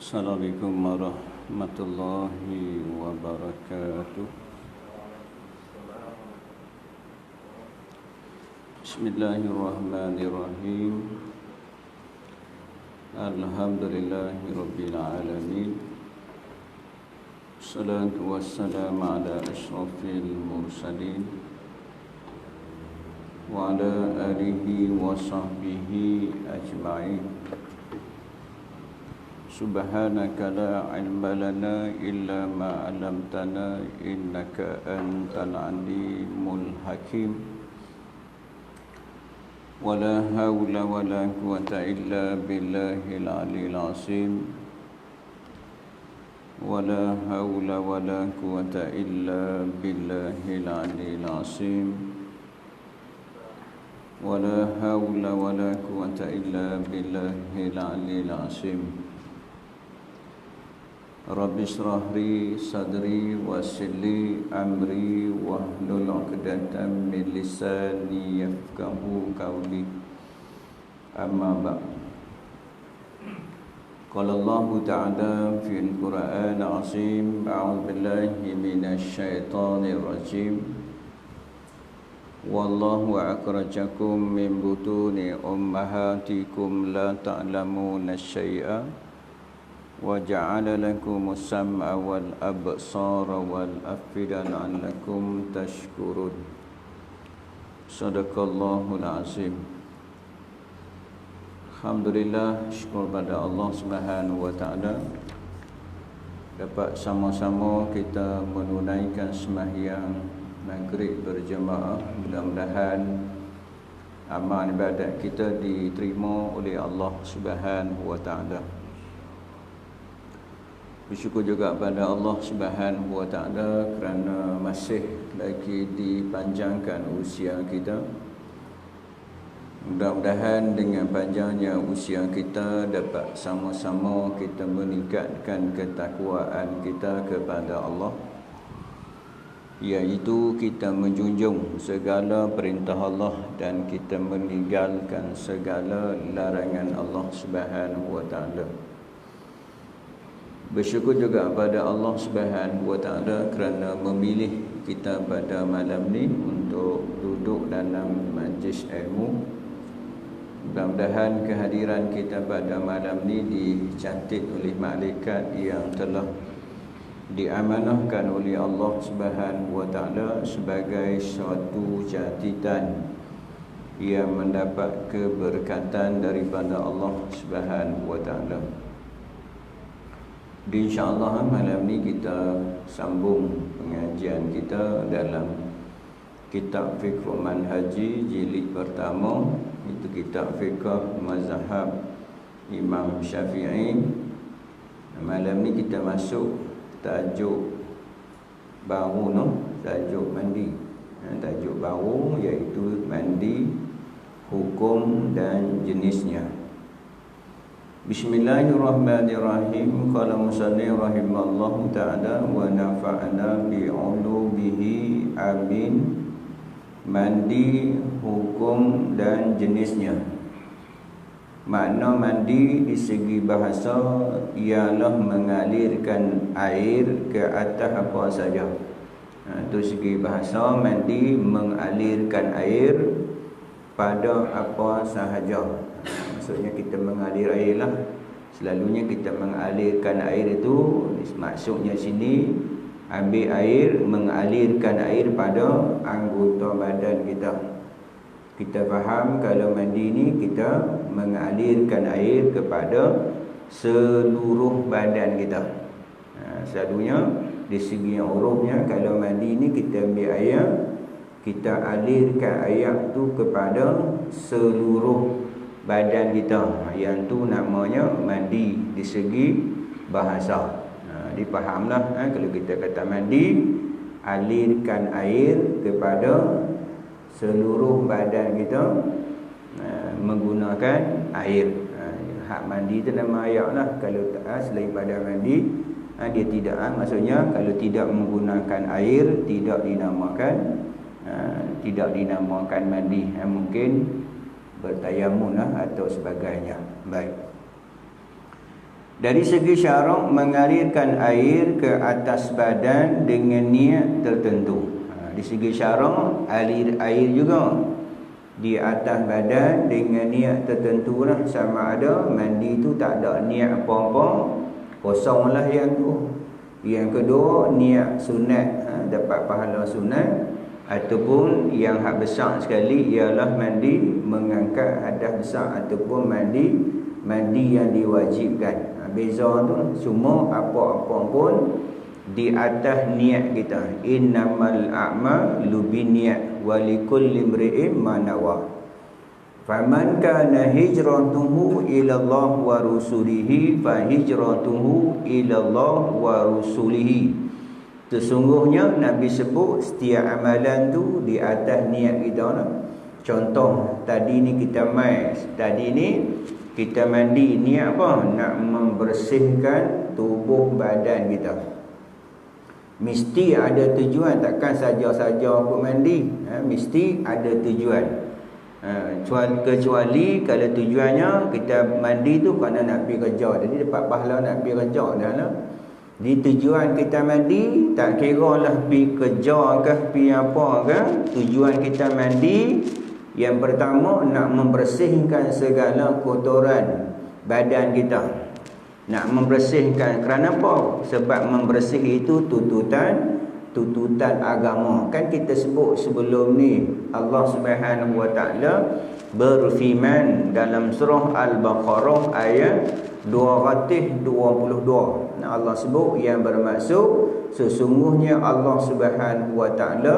Assalamualaikum warahmatullahi wabarakatuh. Bismillahirrahmanirrahim. Alhamdulillahi rabbil alamin. Assalatu wassalamu ala asyrafil mursalin wa ala alihi wa sahbihi ajma'in. Subhanaka la ilma lana illa ma 'allamtana innaka antal alimul hakim. Wala haula wala quwwata illa billahil aliyil azim. Wala haula wala quwwata illa billahil aliyil azim. Wala haula wala quwwata illa billahil aliyil azim. Rabbi shrah li sadri wassir li amri wahlul 'uqdatam min lisani yafqahu qawli. Amma ba'd. Qala Allah Ta'ala fil Qur'an al-'azim, a'udzu billahi minasy syaithanir rajim. Wallahu akhrajakum min butuni ummahatikum la ta'lamuna syai'a wa ja'ala lakumus sam'a wal absara wal af'idata la'allakum tashkurun. Sadaqallahul azim. Alhamdulillah, syukur pada Allah Subhanahu wa taala dapat sama-sama kita menunaikan sembahyang maghrib berjemaah. Mudah-mudahan amal ibadat kita diterima oleh Allah Subhanahu wa taala. Bersyukur juga pada Allah Subhanahu wa taala kerana masih lagi dipanjangkan usia kita. Mudah-mudahan dengan panjangnya usia kita dapat sama-sama kita meningkatkan ketakwaan kita kepada Allah, iaitu kita menjunjung segala perintah Allah dan kita meninggalkan segala larangan Allah Subhanahu wa taala. Bersyukur juga pada Allah Subhanahu wa taala kerana memilih kita pada malam ni untuk duduk dalam majlis ilmu. Mudah-mudahan kehadiran kita pada malam ni dicatat oleh malaikat yang telah diamanahkan oleh Allah Subhanahu wa taala sebagai suatu catatan yang mendapat keberkatan daripada Allah Subhanahu wa taala. InsyaAllah malam ni kita sambung pengajian kita dalam kitab Fiqh Manhaji jilid pertama, itu kitab Fiqh Mazhab Imam Syafi'i. Malam ni kita masuk tajuk baru, tajuk mandi. Tajuk baru iaitu mandi, hukum dan jenisnya. Bismillahirrahmanirrahim. Qala musalli rahimallahu ta'ala wa nafa'na bi'ulubihi, amin. Mandi, hukum dan jenisnya. Makna mandi di segi bahasa ialah mengalirkan air ke atas apa saja. Itu segi bahasa, mandi mengalirkan air pada apa sahaja. Maksudnya kita mengalir air lah. Selalunya kita mengalirkan air itu, maksudnya sini ambil air, mengalirkan air pada anggota badan kita. Kita faham kalau mandi ni kita mengalirkan air kepada seluruh badan kita. Selalunya di segi urufnya kalau mandi ni kita ambil air, kita alirkan air tu kepada seluruh badan kita. Yang tu namanya mandi di segi bahasa. Dipahamlah kalau kita kata mandi, alirkan air kepada seluruh badan kita menggunakan air. Hak mandi tu nama air lah. Kalau selain pada mandi, dia tidak, maksudnya kalau tidak menggunakan air tidak dinamakan mandi. Mungkin bertayamun atau sebagainya. Baik. Dari segi syarak, mengalirkan air ke atas badan dengan niat tertentu. Di segi syarak, alir air juga di atas badan dengan niat tertentu lah. Sama ada mandi tu tak ada niat apa-apa, kosonglah yang tu. Yang kedua, niat sunat, dapat pahala sunat. Ataupun yang hak besar sekali ialah mandi mengangkat hadas besar, ataupun mandi yang diwajibkan. Beza tu semua apa-apa pun di atas niat kita. Innamal a'malu binniyat wa likulli imri'in ma nawa. Faman kana hijratuhu ila Allah wa rusulihi fa hijratuhu ila Allah wa rusulihi. Sesungguhnya Nabi sebut setiap amalan tu di atas niat kita lah. Contoh tadi ni kita kita mandi, niat apa? Nak membersihkan tubuh badan kita. Mesti ada tujuan, takkan saja-saja aku mandi. Mesti ada tujuan. Kecuali kalau tujuannya kita mandi tu kerana nak pergi kerja, jadi dapat pahala nak pergi kerja dah lah. Di tujuan kita mandi, tak kira lah pergi kerja ke, pergi apa ke, tujuan kita mandi yang pertama nak membersihkan segala kotoran badan kita. Nak membersihkan kerana apa? Sebab membersih itu tuntutan agama. Kan kita sebut sebelum ni Allah Subhanahu wa taala berfirman dalam surah Al-Baqarah ayat 222. Nah, Allah sebut yang bermaksud sesungguhnya Allah Subhanahu wa taala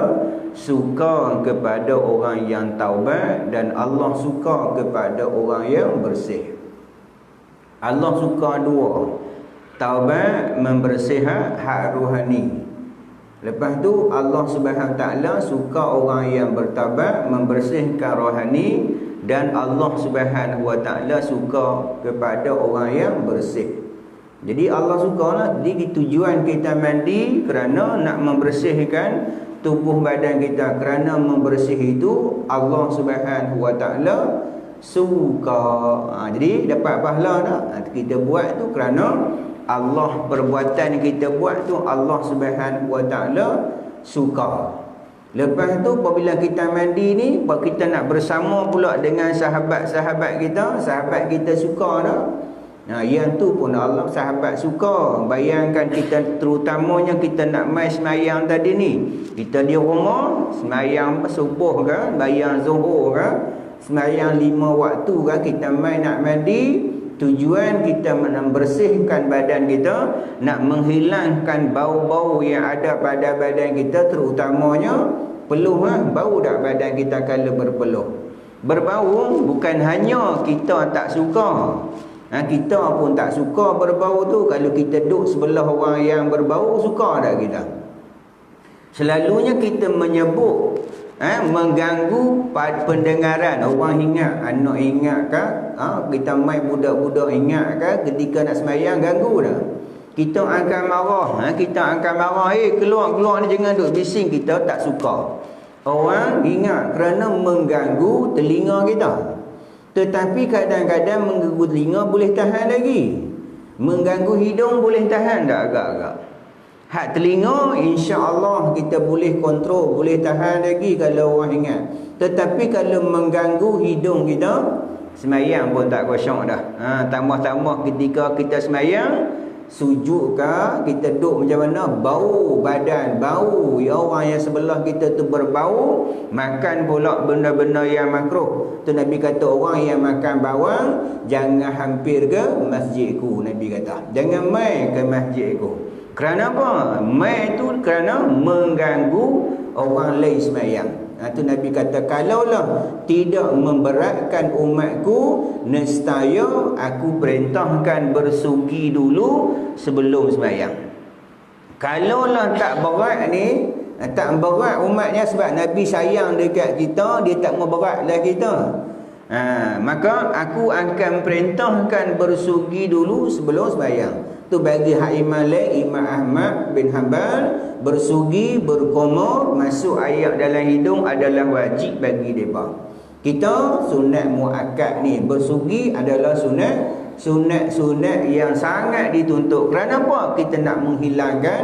suka kepada orang yang taubat dan Allah suka kepada orang yang bersih. Allah suka dua. Taubat membersihkan hak rohani. Lepas tu Allah Subhanahu wa taala suka orang yang bertaubat membersihkan rohani, dan Allah Subhanahu wa taala suka kepada orang yang bersih. Jadi Allah sukalah. Jadi tujuan kita mandi kerana nak membersihkan tubuh badan kita. Kerana membersih itu Allah Subhanahu wa taala suka. Jadi dapat pahala tak? Kita buat tu kerana Allah, perbuatan kita buat tu Allah Subhanahu wa taala suka. Lepas tu apabila kita mandi ni, kita nak bersama pula dengan sahabat-sahabat kita suka tak? Yang tu pun Allah sahabat suka. Bayangkan kita, terutamanya kita nak mai semayang tadi ni. Kita di rumah semayang subuh kan, bayang zuhur kan, semayang 5 waktu kan, kita mai nak mandi. Tujuan kita membersihkan badan kita, nak menghilangkan bau-bau yang ada pada badan kita, terutamanya peluh. Bau tak badan kita kalau berpeluh? Berbau bukan hanya kita tak suka, kita pun tak suka berbau tu. Kalau kita duduk sebelah orang yang berbau, suka tak kita? Selalunya kita menyebut mengganggu pada pendengaran. Orang ingat, anak ingat kan, kita main budak-budak ingat kan, ketika nak semayang ganggu dah. Kita akan marah, keluar ni, jangan duduk bising. Kita tak suka. Orang ingat kerana mengganggu telinga kita. Tetapi kadang-kadang mengganggu telinga boleh tahan lagi. Mengganggu hidung boleh tahan tak agak-agak? Hak telinga insya-Allah kita boleh kontrol, boleh tahan lagi kalau orang ingat. Tetapi kalau mengganggu hidung kita, semayang pun tak kosong dah. Tambah-tambah ketika kita semayang, sujud ke, kita duduk macam mana, bau badan, bau ya orang yang sebelah kita tu berbau, makan pula benda-benda yang makruh. Tu Nabi kata orang yang makan bawang jangan hampir ke masjidku. Nabi kata jangan mai ke masjidku. Kerana apa? Mai tu kerana mengganggu orang lain semayang. Tu Nabi kata kalaulah tidak memberatkan umatku, nescaya aku perintahkan bersugi dulu sebelum semayang. Kalaulah tak berat ni, tak berat umatnya, sebab Nabi sayang dekat kita, dia tak mau beratlah kita. Maka aku akan perintahkan bersugi dulu sebelum sembahyang. Tu bagi hak Imam lain, Imam Ahmad bin Hanbal, bersugi, berkumur, masuk air dalam hidung adalah wajib bagi mereka. Kita sunat muakkad ni, bersugi adalah sunat sunat-sunat yang sangat dituntut. Kerana apa? Kita nak menghilangkan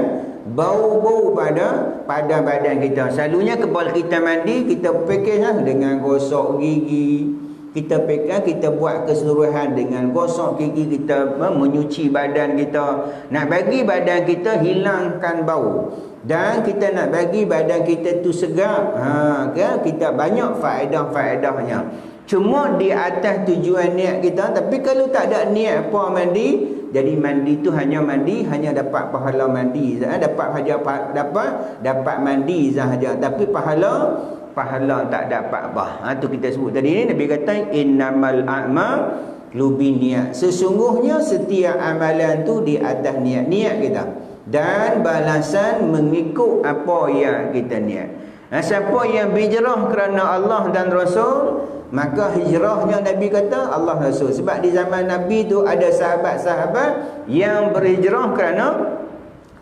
bau-bau pada badan kita. Selalunya kepala kita mandi, kita package dengan gosok gigi. Kita buat keseluruhan dengan gosok gigi kita, menyuci badan kita. Nak bagi badan kita hilangkan bau. Dan kita nak bagi badan kita tu segar. Kita banyak faedah-faedahnya. Cuma di atas tujuan niat kita. Tapi kalau tak ada niat apa mandi, jadi mandi tu hanya dapat pahala mandi sahaja. Dapat mandi sahaja. Tapi pahala tak dapat apa. Tu kita sebut tadi ni, Nabi kata innamal a'malu binniyat. Sesungguhnya setiap amalan tu di atas niat kita. Dan balasan mengikut apa yang kita niat. Siapa yang berhijrah kerana Allah dan Rasul, maka hijrahnya Nabi kata Allah Rasul. Sebab di zaman Nabi tu ada sahabat-sahabat yang berhijrah kerana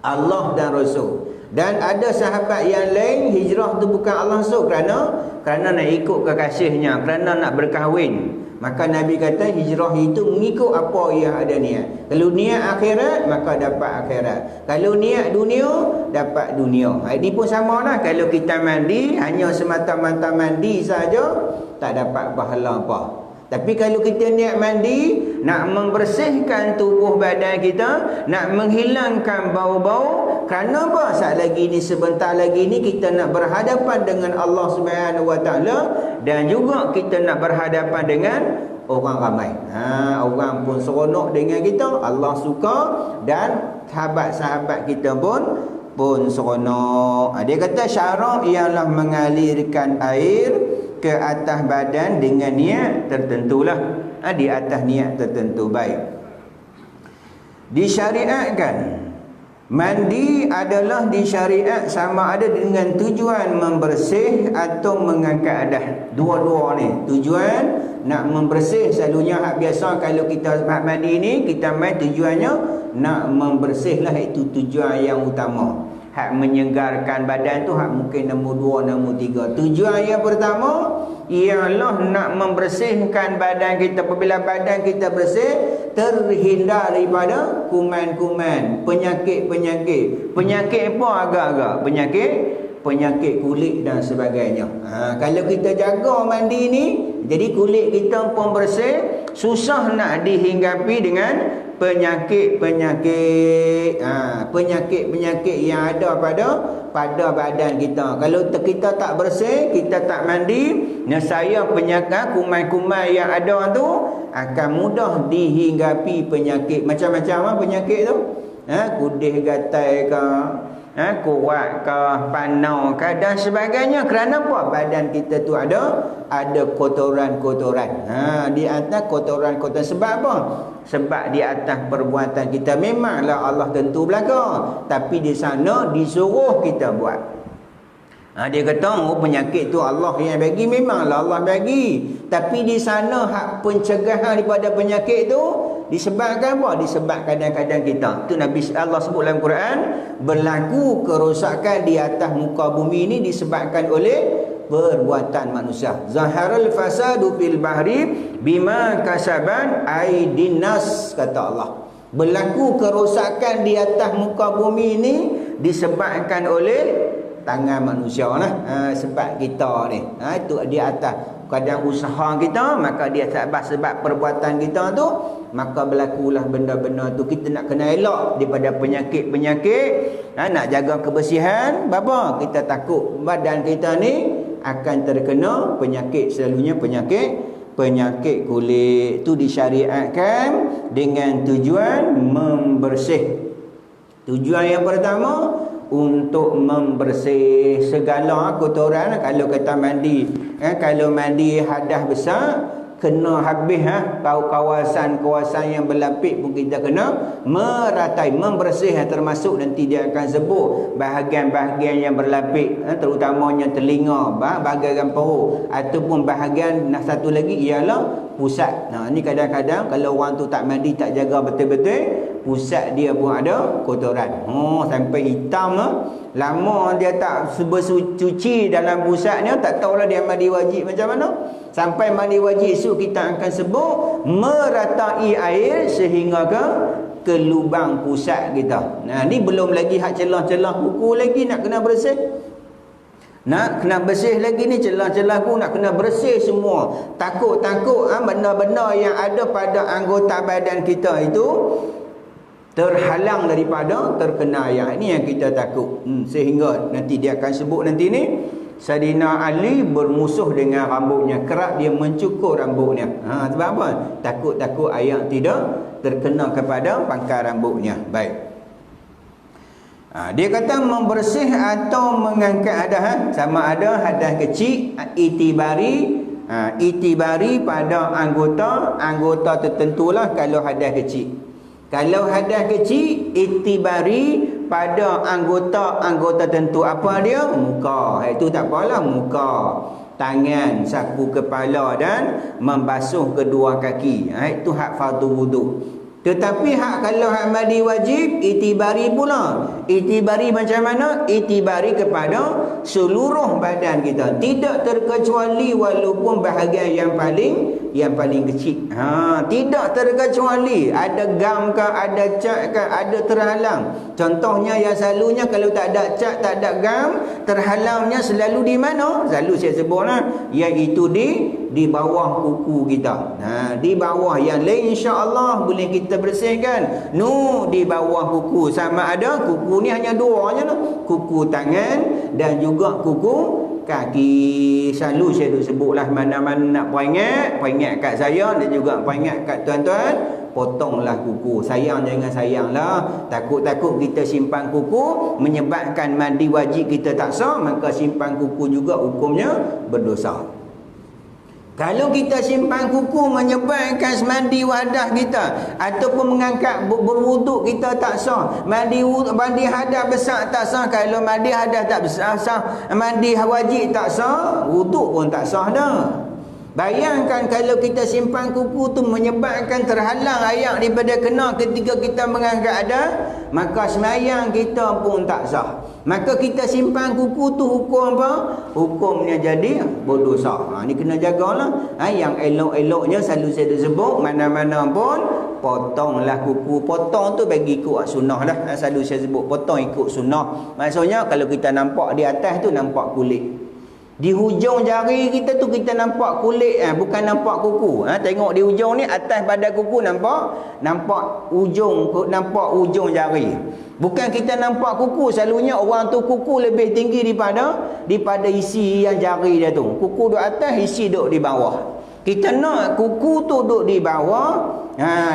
Allah dan Rasul. Dan ada sahabat yang lain hijrah tu bukan Allah Rasul, kerana nak ikut kekasihnya, kerana nak berkahwin. Maka Nabi kata hijrah itu mengikut apa yang ada niat. Kalau niat akhirat, maka dapat akhirat. Kalau niat dunia, dapat dunia. Ini pun sama lah. Kalau kita mandi, hanya semata-mata mandi saja, tak dapat pahala apa. Tapi kalau kita niat mandi, nak membersihkan tubuh badan kita, nak menghilangkan bau-bau, kerana apa? Sebentar lagi ni kita nak berhadapan dengan Allah Subhanahu Wa Taala, dan juga kita nak berhadapan dengan orang ramai. Orang pun seronok dengan kita, Allah suka, dan sahabat-sahabat kita pun seronok. Dia kata syarak ialah mengalirkan air ke atas badan dengan niat tertentulah. Di atas niat tertentu. Baik. Disyariatkan mandi adalah disyariat sama ada dengan tujuan membersih atau mengangkat hadas. Dua-dua ni tujuan nak membersih. Selalunya hak biasa kalau kita mandi ni, kita main tujuannya nak membersih lah. Itu tujuan yang utama. Hak menyegarkan badan tu hak mungkin nombor 2, nombor 3. Tujuan yang pertama ialah nak membersihkan badan kita. Apabila badan kita bersih, terhindar daripada kuman-kuman, penyakit-penyakit. Penyakit apa agak-agak? Penyakit kulit dan sebagainya. Kalau kita jaga mandi ni, jadi kulit kita pun bersih, susah nak dihinggapi dengan penyakit-penyakit yang ada pada badan kita. Kalau kita tak bersih, kita tak mandi, nescaya penyakit kuman-kuman yang ada tu akan mudah dihinggapi penyakit. Macam-macam penyakit tu. Kudih gatal ke, kuat ke, panau ke dan sebagainya. Kerana apa? Badan kita tu ada kotoran-kotoran. Di atas kotoran-kotoran. Sebab apa? Sebab di atas perbuatan kita memanglah Allah tentu belaka, tapi di sana disuruh kita buat. Dia kata penyakit tu Allah yang bagi, memanglah Allah bagi, tapi di sana hak pencegahan daripada penyakit tu disebabkan apa? Disebab kadang-kadang kita tu Nabi Allah sebut dalam Quran, berlaku kerosakan di atas muka bumi ini disebabkan oleh perbuatan manusia. Zaharul fasadu fil bahri bima kasaban aidin nas, kata Allah. Berlaku kerosakan di atas muka bumi ini disebabkan oleh tangan manusia lah. Sebab kita ni. Itu di atas kadang usaha kita, maka dia sebab perbuatan kita tu, maka berlakulah benda-benda tu. Kita nak kena elak daripada penyakit-penyakit. Nak jaga kebersihan, apa? Kita takut badan kita ni akan terkena penyakit. Selalunya penyakit kulit. Itu disyariatkan dengan tujuan membersih. Tujuan yang pertama untuk membersih segala kotoran. Kalau kita mandi, kalau mandi hadas besar, kena habis kawasan-kawasan yang berlapik pun kita kena meratai, membersih. Termasuk nanti dia akan sebut bahagian-bahagian yang berlapik, terutamanya telinga, bahagian perut, ataupun bahagian satu lagi ialah pusat. Ni kadang-kadang kalau orang tu tak mandi, tak jaga betul-betul, pusat dia pun ada kotoran. Sampai hitam lama dia tak bersuci dalam pusatnya, tak tahulah dia mandi wajib macam mana. Sampai mandi wajib esok kita akan sebut meratai air sehingga ke lubang pusat kita. Nah, ni belum lagi hak celah-celah kuku lagi nak kena bersih. Nak kena bersih lagi ni, celah-celah ku nak kena bersih semua. Takut-takut benda-benda yang ada pada anggota badan kita itu terhalang daripada terkena air. Ini yang kita takut. Sehingga nanti dia akan sebut nanti ni, Saidina Ali bermusuh dengan rambutnya, kerap dia mencukur rambutnya. Sebab apa? Takut-takut air tidak terkena kepada pangkal rambutnya. Baik. Dia kata membersih atau mengangkat hadas, sama ada hadas kecil, itibari pada anggota tertentulah kalau hadas kecil. Kalau hadas kecil, itibari pada anggota tertentu. Apa dia? Muka. Itu tak apalah, muka, tangan, sapu kepala dan membasuh kedua kaki. Itu hak fardu wudu. Tetapi kalau hak mandi wajib, itibari pula. Itibari macam mana? Itibari kepada seluruh badan kita, tidak terkecuali walaupun bahagian yang paling kecil. Tidak terkecuali. Ada gam ke, ada cat ke, ada terhalang. Contohnya yang selalunya kalau tak ada cat, tak ada gam, terhalangnya selalu di mana? Selalu saya sebutlah, iaitu di bawah kuku kita. Di bawah. Yang lain insya-Allah boleh kita bersihkan. Di bawah kuku. Sama ada kuku ni hanya dua je lah. Kuku tangan dan juga kuku kaki. Selalu saya duk sebutlah, mana-mana nak peringat kat saya dan juga peringat kat tuan-tuan, potonglah kuku. Sayang jangan sayanglah. Takut-takut kita simpan kuku menyebabkan mandi wajib kita tak sah, maka simpan kuku juga hukumnya berdosa. Kalau kita simpan kuku menyebabkan mandi wadah kita ataupun mengangkat berwuduk kita tak sah. Mandi hadas besar tak sah. Kalau mandi hadas tak besar sah, mandi wajib tak sah, wuduk pun tak sah dah. Bayangkan kalau kita simpan kuku tu menyebabkan terhalang air daripada kena ketika kita mengangkat hadas, maka sembahyang kita pun tak sah. Maka kita simpan kuku tu hukum apa? Hukumnya jadi berdosa. Ni kena jagalah. Yang elok-eloknya selalu saya sebut, mana-mana pun potonglah kuku. Potong tu bagi ikut sunnah dah. Selalu saya sebut potong ikut sunnah. Maksudnya kalau kita nampak di atas tu nampak kulit. Di hujung jari kita tu kita nampak kulit, bukan nampak kuku. Tengok di hujung ni, atas pada kuku nampak ujung jari. Bukan kita nampak kuku. Selalunya orang tu kuku lebih tinggi daripada isi yang jari dia tu. Kuku duduk atas, isi duduk di bawah. Kita nak kuku tu duduk di bawah,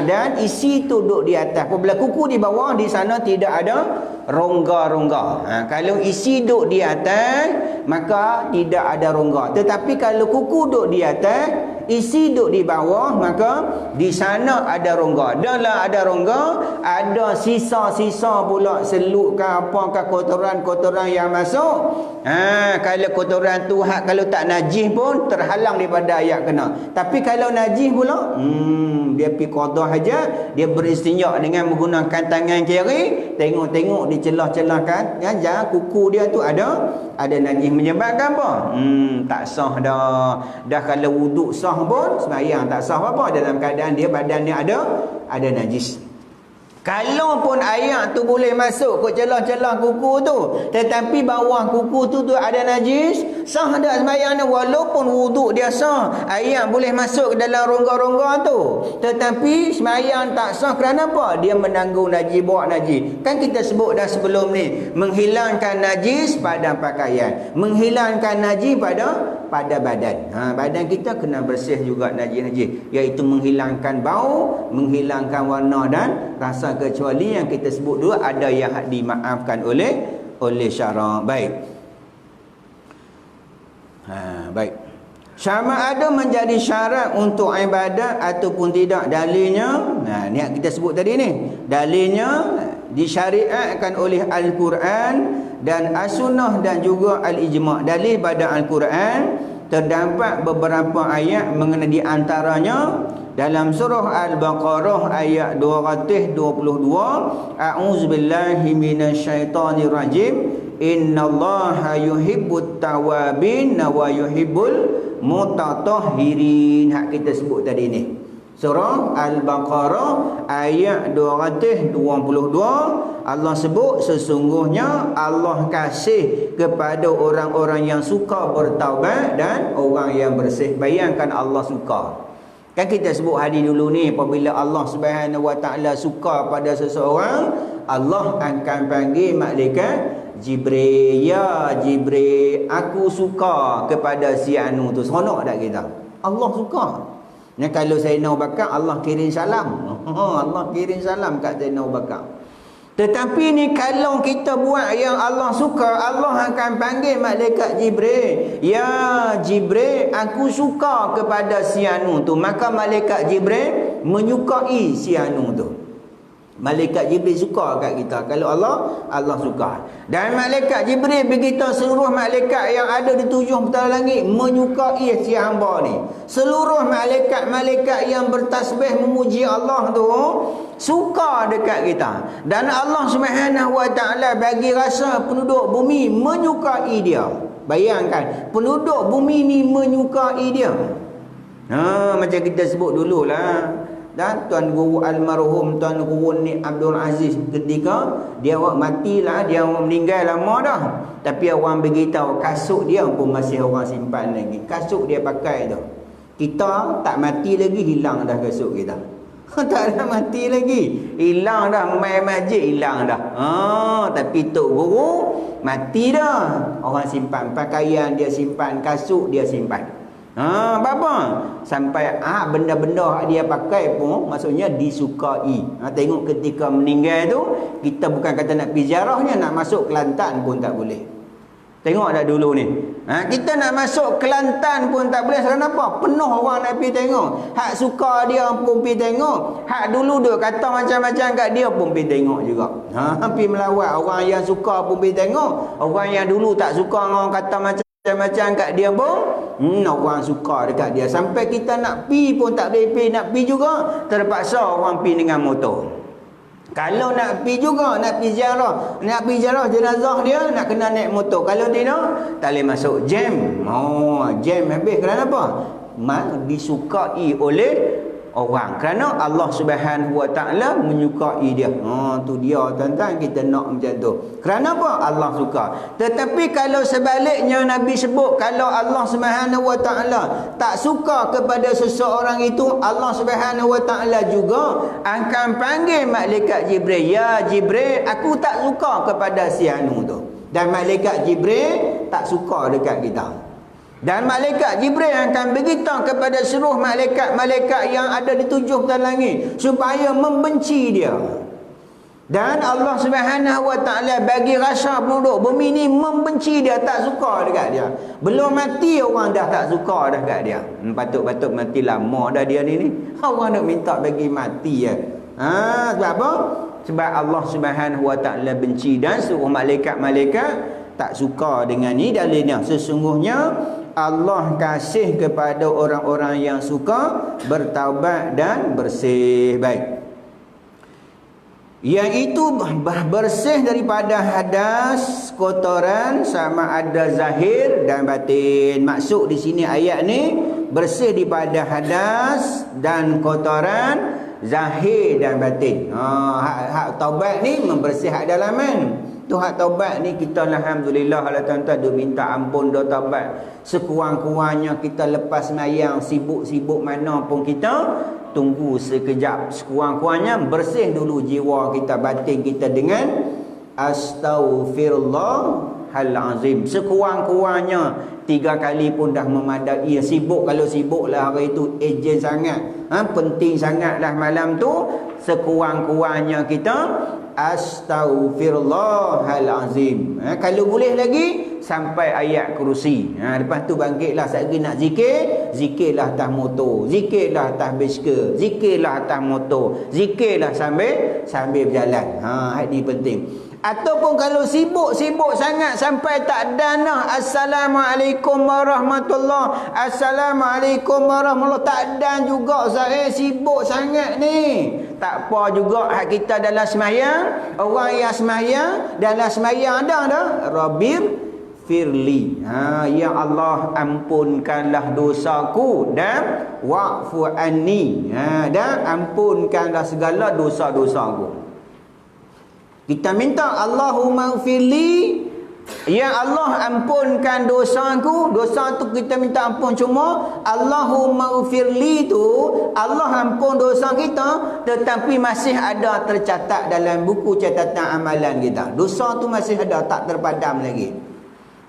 dan isi tu duduk di atas. Apabila kuku di bawah, di sana tidak ada rongga-rongga. Kalau isi duduk di atas, maka tidak ada rongga. Tetapi kalau kuku duduk di atas, isi duduk di bawah, maka di sana ada rongga. Dalam ada rongga, ada sisa-sisa pula seluk ke apakah kotoran-kotoran yang masuk. Kalau kotoran tu kalau tak najis pun terhalang daripada air kena. Tapi kalau najis pula, dia pergi qada hajat, dia beristinja dengan menggunakan tangan kiri, tengok-tengok di celah-celah jangan kuku dia tu ada najis, menyebabkan apa? Tak sah dah. Dah kalau wuduk sah pun sembahyang tak sah apa-apa dalam keadaan badan dia ada najis. Kalau pun air tu boleh masuk ke celah-celah kuku tu, tetapi bawah kuku tu ada najis, sah tak sembahyang dia? Walaupun wuduk dia sah, air boleh masuk ke dalam rongga-rongga tu, tetapi sembahyang tak sah. Kerana apa? Dia menanggung najis, bawa najis. Kan kita sebut dah sebelum ni, menghilangkan najis pada pakaian, menghilangkan najis pada badan. Badan kita kena bersih juga najis-najis, iaitu menghilangkan bau, menghilangkan warna dan rasa, kecuali yang kita sebut dulu ada yang dimaafkan oleh syarak. Baik. Sama ada menjadi syarat untuk ibadat ataupun tidak. Dalilnya, ni yang kita sebut tadi ni. Dalilnya disyariatkan oleh Al-Quran dan As-Sunnah dan juga Al-Ijma'. Dalil pada Al-Quran terdapat beberapa ayat mengenai di antaranya dalam surah Al-Baqarah ayat 222, a'udzubillahi minasyaitonirrajim, innallaha yuhibbut tawabin wa yuhibbul mutatahhirin. Hak kita sebut tadi ni, surah Al-Baqarah ayat 222, Allah sebut sesungguhnya Allah kasih kepada orang-orang yang suka bertaubat dan orang yang bersih. Bayangkan Allah suka. Kan kita sebut hari dulu ni, apabila Allah Subhanahu Wa Taala suka pada seseorang, Allah akan panggil malaikat Jibril, ya Jibril, aku suka kepada si anu tu. Seronok tak kita? Allah suka. Nah, kalau Sayyidina Abu Bakar, Allah kirim salam. Allah kirim salam kat Sayyidina Abu Bakar. Tetapi ni kalau kita buat yang Allah suka, Allah akan panggil malaikat Jibril, ya Jibril, aku suka kepada si anu tu. Maka malaikat Jibril menyukai si anu tu. Malaikat Jibril suka kat kita. Kalau Allah suka. Dan malaikat Jibril begitu seluruh malaikat yang ada di 7 petala langit menyukai si hamba ni. Seluruh malaikat-malaikat yang bertasbih memuji Allah tu suka dekat kita. Dan Allah Subhanahu Wa Taala bagi rasa penduduk bumi menyukai dia. Bayangkan, penduduk bumi ni menyukai dia. Macam kita sebut dululah. Dan Tuan Guru almarhum Tuan Guru ni Abdul Aziz, ketika dia awak matilah, dia awak meninggal lama dah, tapi orang beritahu kasut dia pun masih orang simpan lagi. Kasut dia pakai tu. Kita tak mati lagi, hilang dah kasut kita. Tak ada mati lagi, hilang dah. Main masjid hilang dah. Tapi Tok Guru mati dah. Orang simpan pakaian, dia simpan kasut, dia simpan. Apa? Sampai benda-benda dia pakai pun maksudnya disukai. Tengok ketika meninggal tu, kita bukan kata nak pergi ziarahnya, nak masuk Kelantan pun tak boleh. Tengok dah dulu ni. Kita nak masuk Kelantan pun tak boleh. Kenapa? Penuh orang nak pergi tengok. Hak suka dia pun pergi tengok. Hak dulu duk kata macam-macam kat dia pun pergi tengok juga. Pergi melawat. Orang yang suka pun pergi tengok. Orang yang dulu tak suka, orang kata macam-macam kat dia pun orang suka dekat dia. Sampai kita nak pi pun tak boleh pi. Nak pi juga terpaksa orang pi dengan motor. Kalau nak pi juga, nak pi ziarah, jenazah dia, nak kena naik motor. Kalau tidak, tak boleh masuk. Jam. Jam habis. Kerana apa? Disukai oleh orang. Kerana Allah Subhanahu Wa Taala menyukai dia. Tu dia tuan-tuan, kita nak macam tu. Kerana apa? Allah suka. Tetapi kalau sebaliknya Nabi sebut, kalau Allah Subhanahu Wa Taala tak suka kepada seseorang itu, Allah Subhanahu Wa Taala juga akan panggil malaikat Jibril, ya Jibril, aku tak suka kepada si anu tu. Dan malaikat Jibril tak suka dekat kita. Dan malaikat Jibril akan beritahu kepada seluruh malaikat-malaikat yang ada di 7 petala langit supaya membenci dia. Dan Allah Subhanahu Wa Taala bagi rasa penduduk bumi ni membenci dia, tak suka dekat dia. Belum mati orang dah tak suka dah dekat dia. Patut-patut mati lama dah dia ni. Orang nak minta bagi mati ya. Sebab apa? Sebab Allah Subhanahu Wa Taala benci dan seluruh malaikat-malaikat tak suka dengan ni. Dalilnya sesungguhnya Allah kasih kepada orang-orang yang suka bertaubat dan bersih. Baik. Iaitu bersih daripada hadas, kotoran, sama ada zahir dan batin. Maksud di sini ayat ni bersih daripada hadas dan kotoran, zahir dan batin. Hak taubat ni membersih hak dalaman. Tu hak taubat ni kita alhamdulillah lah tuan-tuan, duk minta ampun dah taubat. Sekurang-kurangnya kita lepas mayang, sibuk-sibuk mana pun kita tunggu sekejap. Sekurang-kurangnya bersih dulu jiwa kita, batin kita dengan astaghfirullahalazim. Sekurang-kurangnya 3 kali pun dah memadai. Sibuk, kalau sibuk lah hari itu ejen sangat, penting sangat lah malam tu, sekurang-kurangnya kita astaghfirullahalazim. Kalau boleh lagi sampai ayat kursi. Lepas tu bangkitlah, sekali nak zikir, zikirlah atas motor, zikirlah atas bicycle, zikirlah atas motor, zikirlah sambil berjalan. Ini penting. Ataupun kalau sibuk sangat sampai tak ada nah Assalamualaikum warahmatullahi, Assalamualaikum warahmatullahi, tak ada juga saya sibuk sangat ni. Tak apa juga hak kita dalam sembahyang, orang yang sembahyang dalam sembahyang ada dah Rabbir firli. Ya Allah, ampunkanlah dosaku dan wa'fu anni. Dan ampunkanlah segala dosa-dosaku. Kita minta Allahumma gfirli, ya Allah ampunkan dosaku. Dosa tu kita minta ampun, cuma Allahumma gfirli tu Allah ampun dosa kita, tetapi masih ada tercatat dalam buku catatan amalan kita. Dosa tu masih ada, tak terpadam lagi.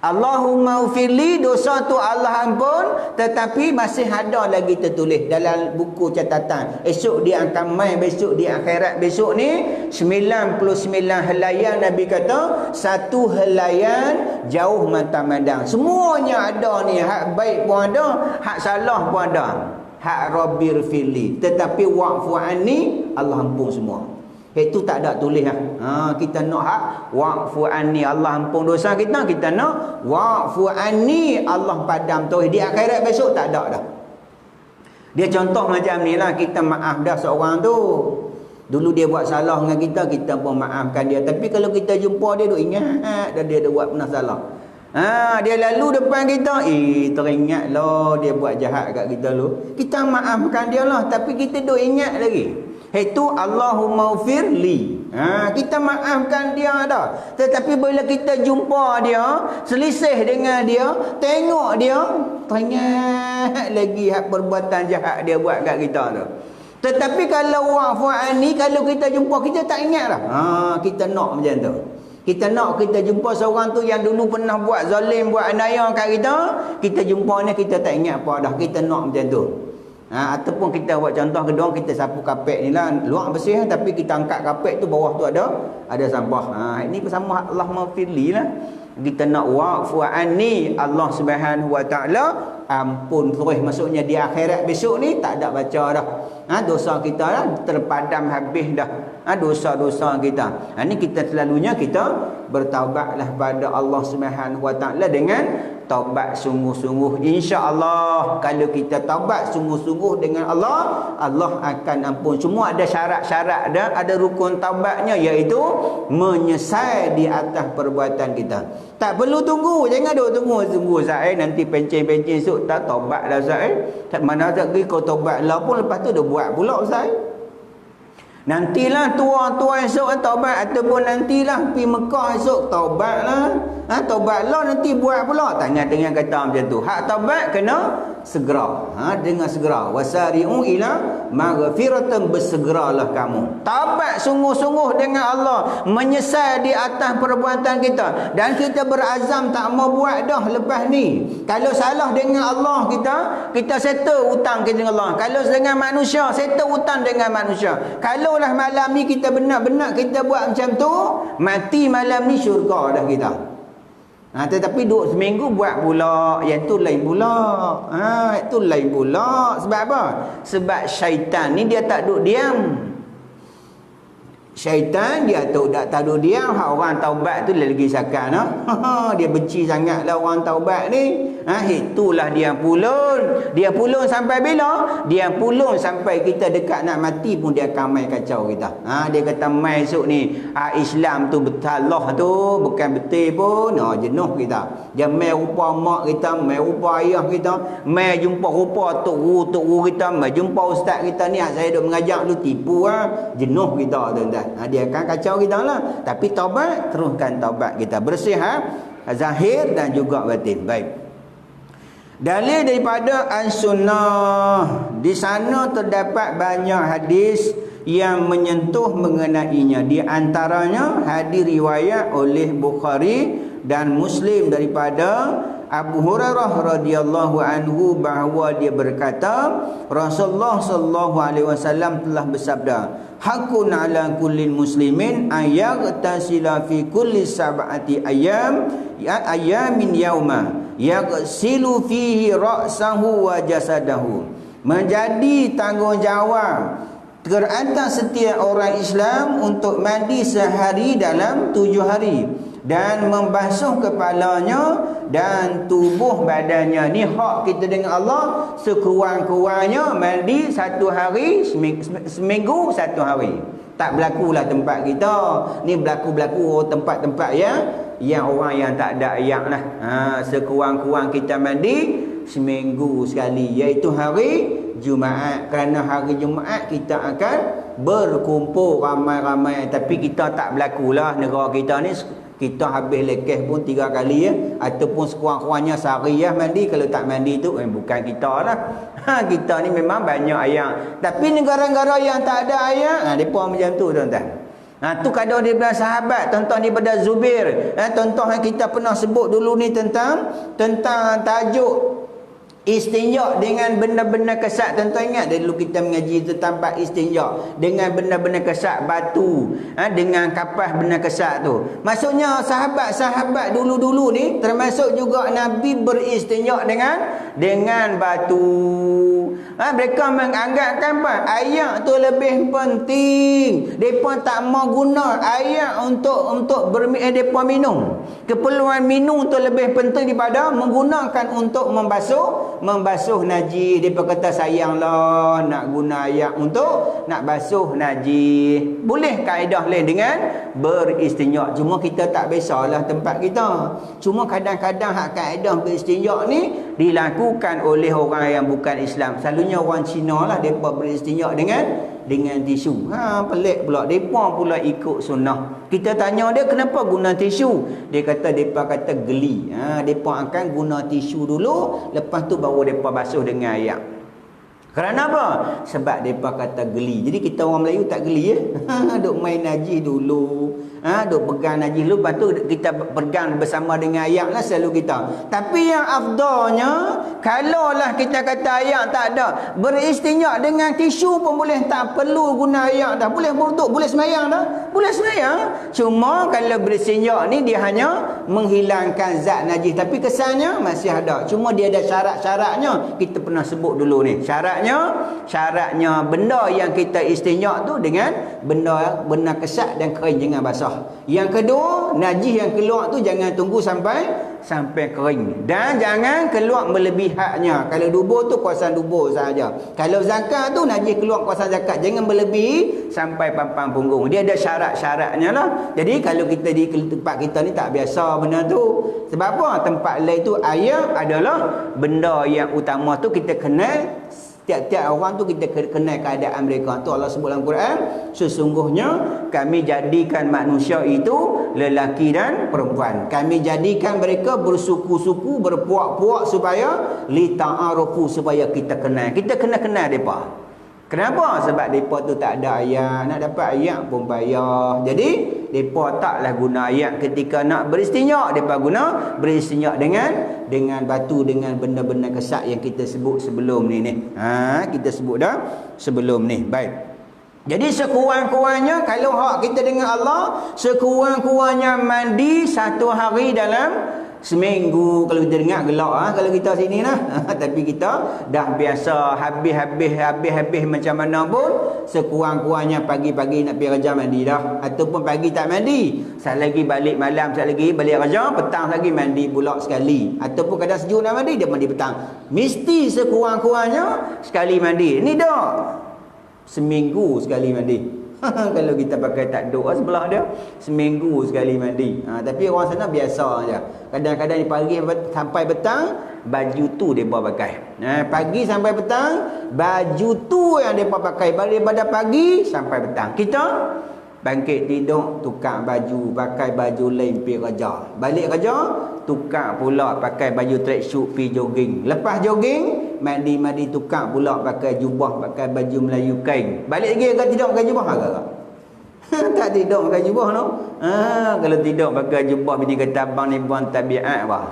Allahumma gfirli, dosa tu Allah ampun, tetapi masih ada lagi tertulis dalam buku catatan. Esok dia akan mai, besok di akhirat besok ni 99 helaian. Nabi kata 1 helaian jauh mata mandang. Semuanya ada ni, hak baik pun ada, hak salah pun ada. Hak Rabbir firli, tetapi wa'fu anni, Allah ampun semua. Itu tak ada tulis lah. Kita nak hak wa'fu anni, Allah ampun dosa kita. Kita nak wa'fu anni, Allah padam tauhid. Di akhirat besok tak ada dah. Dia contoh macam ni lah. Kita maaf dah seorang tu. Dulu dia buat salah dengan kita pun maafkan dia. Tapi kalau kita jumpa dia, duk ingat dah dia dah buat pernah salah. Dia lalu depan kita, teringat lah dia buat jahat kat kita lu. Kita maafkan dia lah, tapi kita duk ingat lagi. Itu Allahumma gfirli. Kita maafkan dia dah. Tetapi bila kita jumpa dia, selisih dengan dia, tengok dia, teringat lagi hak perbuatan jahat dia buat kat kita tu. Tetapi kalau wa'fu anni, kalau kita jumpa, kita tak ingat dah. Kita nak macam tu. Kita nak kita jumpa seorang tu yang dulu pernah buat zalim, buat anaya kat kita, kita jumpa ni kita tak ingat apa dah. Kita nak macam tu. Ataupun kita buat contoh kedua, kita sapu kapek ni lah, luar bersih, tapi kita angkat kapek tu, bawah tu ada sampah. Ini bersama Allah maghfirli lah. Kita nak wa'fu anni, Allah Subhanahu wa taala ampun terus. Maksudnya di akhirat besok ni tak ada baca dah. Dosa kita dah terpadam habis dah. Dosa-dosa kita. Ini kita selalunya kita bertaubatlah pada Allah Subhanahu wa taala dengan taubat sungguh-sungguh. Insya-Allah kalau kita taubat sungguh-sungguh dengan Allah, Allah akan ampun. Cuma ada syarat-syarat dah, ada rukun taubatnya, iaitu menyesal di atas perbuatan kita. Tak perlu tunggu, jangan duk tunggu Ustaz nanti pencen-pencen esok tak taubatlah Ustaz tak mana tak pergi kau taubatlah pun lepas tu dah buat pula Ustaz. Nantilah tua-tua esok taubat, ataupun nantilah pergi Mekah esok taubatlah. Taubatlah nanti buat pula. Tanya dengan kata macam tu. Hak taubat kena segera. Dengan segera. Wasari'u ila maghfiratan, bersegeralah kamu. Taubat sungguh-sungguh dengan Allah, menyesal di atas perbuatan kita, dan kita berazam tak mau buat dah lepas ni. Kalau salah dengan Allah, kita settle hutang kita dengan Allah. Kalau dengan manusia, settle hutang dengan manusia. Kalau lah malam ni kita benar-benar kita buat macam tu, mati malam ni syurga dah kita. Tetapi duduk seminggu buat pula, yang tu lain pula. Itu lain pula. Sebab apa? Sebab syaitan ni dia tak duduk diam. Syaitan dia tak duduk diam. Orang taubat tu lagi sakan. Dia benci sangatlah orang taubat ni. Itulah dia pulun. Dia pulun sampai bila? Dia pulun sampai kita dekat nak mati pun dia akan main kacau kita. Dia kata main esok ni Islam tu betalah tu bukan betul pun. Jenuh kita. Dia main rupa mak kita, main rupa ayah kita, main jumpa rupa tok guru kita, main jumpa ustaz kita ni, saya duk mengajar lu tipu jenuh kita tuan-tuan. Dia akan kacau kita lah. Tapi taubat, teruskan taubat kita bersih zahir dan juga batin. Baik. Dalil daripada As-Sunnah, di sana terdapat banyak hadis yang menyentuh mengenainya. Di antaranya hadis riwayat oleh Bukhari dan Muslim daripada Abu Hurairah radhiyallahu anhu bahawa dia berkata, Rasulullah sallallahu alaihi wasallam telah bersabda, hakun ala kulli muslimin ayaghtasila fi kulli sab'ati ayamin yauma yaghsilu fihi ra'sahu wa jasadahu. Menjadi tanggungjawab Teratas setiap orang Islam untuk mandi sehari dalam 7 hari dan membasuh kepalanya dan tubuh badannya. Ni hak kita dengan Allah, sekurang-kurangnya mandi 1 hari, seminggu 1 hari. Tak berlakulah tempat kita. Ni berlaku tempat-tempat yang orang yang tak ada ayat lah. Sekurang-kurang kita mandi seminggu sekali, iaitu hari Jumaat. Kerana hari Jumaat kita akan berkumpul ramai-ramai. Tapi kita tak berlakulah. Negara kita ni kita habis lekeh pun 3 kali ataupun sekurang-kurangnya sehari mandi. Kalau tak mandi tu bukan kita lah. Kita ni memang banyak ayat. Tapi negara-negara yang tak ada ayat, mereka macam tu tuan-tuan. Tu kadang daripada sahabat, contoh daripada Zubair. Contoh yang kita pernah sebut dulu ni tentang tajuk istinja dengan benda-benda kesat. Tuan-tuan ingat dulu kita mengaji tentang bab istinja dengan benda-benda kesat, batu, dengan kapas benda kesat tu. Maksudnya sahabat-sahabat dulu-dulu ni termasuk juga Nabi beristinja dengan batu. Mereka menganggapkan apa? Ayat tu lebih penting. Depa tak mau guna ayat untuk depa minum. Keperluan minum tu lebih penting daripada menggunakan untuk membasuh najis. Depa kata sayanglah nak guna ayat untuk nak basuh najis. Boleh kaedah lain dengan beristinja. Cuma kita tak biasalah tempat kita. Cuma kadang-kadang hak kaedah beristinja ni dilakukan oleh orang yang bukan Islam. Selalunya orang Cina lah, mereka beristinja dengan tisu. Pelik pula. Mereka pula ikut sunnah. Kita tanya dia kenapa guna tisu. Dia kata, mereka kata geli. Mereka akan guna tisu dulu, lepas tu baru mereka basuh dengan air. Kerana apa? Sebab mereka kata geli. Jadi kita orang Melayu tak geli duk main najis dulu. Duk pegang najis dulu, lepas tu kita pegang bersama dengan ayat lah selalu kita. Tapi yang afdalnya, kalaulah kita kata ayat tak ada, beristinja dengan tisu pun boleh, tak perlu guna ayat dah. Boleh beruduk, boleh semayang dah. Boleh semayang. Cuma kalau beristinja ni dia hanya menghilangkan zat najis, tapi kesannya masih ada. Cuma dia ada syarat-syaratnya. Kita pernah sebut dulu ni. Syaratnya benda yang kita istinja tu dengan benda kesat dan kering, jangan basah. Yang kedua, najis yang keluar tu jangan tunggu sampai kering, dan jangan keluar melebihnya. Kalau dubur tu kuasa dubur saja. Kalau zakat tu najis keluar kuasa zakat, jangan melebihi sampai pampang punggung. Dia ada syarat-syaratnya lah. Jadi kalau kita di tempat kita ni tak biasa benda tu. Sebab apa? Tempat lain tu ayat adalah benda yang utama tu kita kenal. Tiap-tiap orang tu kita kenal keadaan mereka. Tu Allah sebut dalam Quran, sesungguhnya kami jadikan manusia itu lelaki dan perempuan. Kami jadikan mereka bersuku-suku, berpuak-puak supaya li ta'arufu, supaya kita kenal. Kita kena kenal depa. Kenapa? Sebab depa tu tak ada ayat. Nak dapat ayat pun payah. Jadi depa taklah guna ayat ketika nak beristinja. Depa guna beristinja dengan batu, dengan benda-benda kesat yang kita sebut sebelum ni. Kita sebut dah sebelum ni. Baik. Jadi sekurang-kurangnya kalau hak kita dengan Allah, sekurang-kurangnya mandi 1 hari dalam seminggu. Kalau kita dengar gelak kalau kita sini lah. Tapi kita dah biasa habis macam mana pun, sekurang-kurangnya pagi-pagi nak pergi kerja mandi dah, ataupun pagi tak mandi, sat lagi balik malam, sat lagi balik kerja, petang lagi mandi pula sekali, ataupun kadang sejuk nak mandi, dia mandi petang. Mesti sekurang-kurangnya sekali mandi. Ni dah seminggu sekali mandi. Kalau kita pakai takduk sebelah dia, seminggu sekali mandi. Tapi orang sana biasa aja. Kadang-kadang di pagi sampai petang, baju tu mereka pakai. Pagi sampai petang, baju tu yang mereka pakai. Daripada pagi sampai petang. Kita bangkit tidur, tukar baju, pakai baju lain pergi kerja. Balik kerja, tukar pula pakai baju tracksuit pergi jogging. Lepas jogging, mandi tukar pula pakai jubah, pakai baju Melayu kain. Balik lagi agak tidur pakai jubah agak. Tak tidur pakai jubah no. Kalau tidur pakai jubah, bini kata abang ni buang tabiat bah.